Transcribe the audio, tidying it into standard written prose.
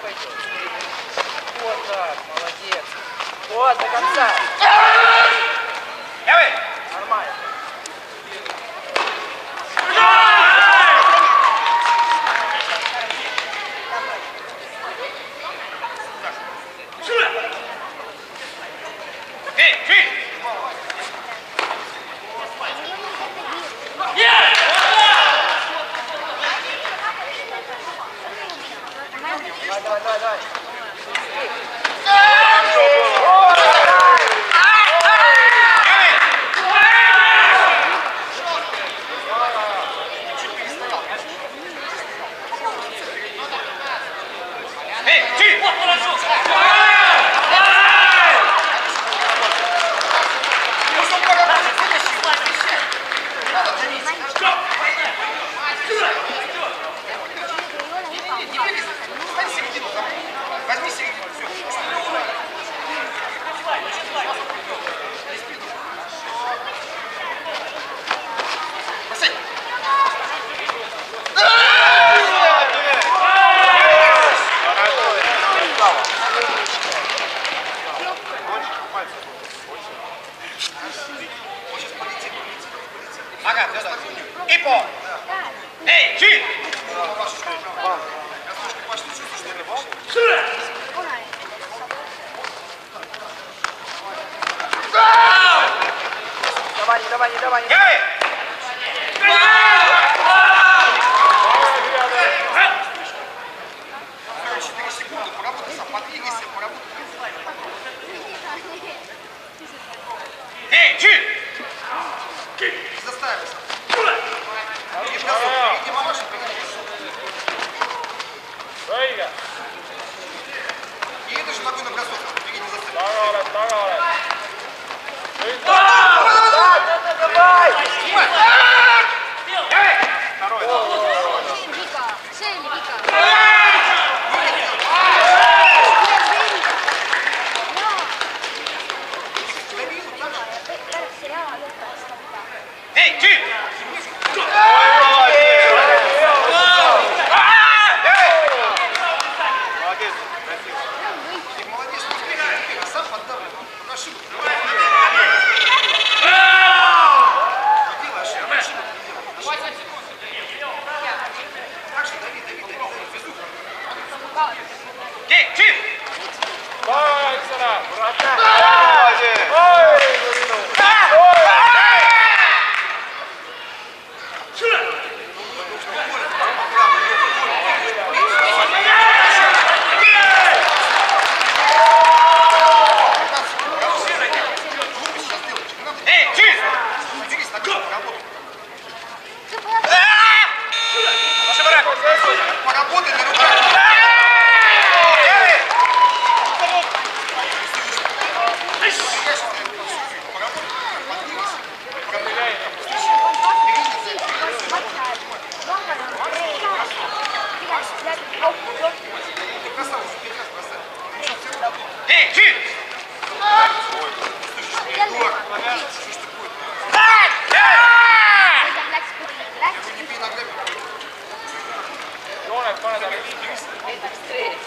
пойдет. Вот так, молодец. Вот, до конца. Нормально. Давай. Возьми середину, все. Бросай. Ага, и по. Эй, чуть! Не давай. Поработай сам, подвигайся, поработай. Заставился. Едешь ногой на бросок, не заставил. Давай! Второй. Эй, ты! Молодец, красиво. Ты молодец, а сам поддавлен. Ошибок. Так же дави. Эй, ты! Давай, Оксана! Поработай на руках. Эй, ты! Joone, pane talle 5 meetrit.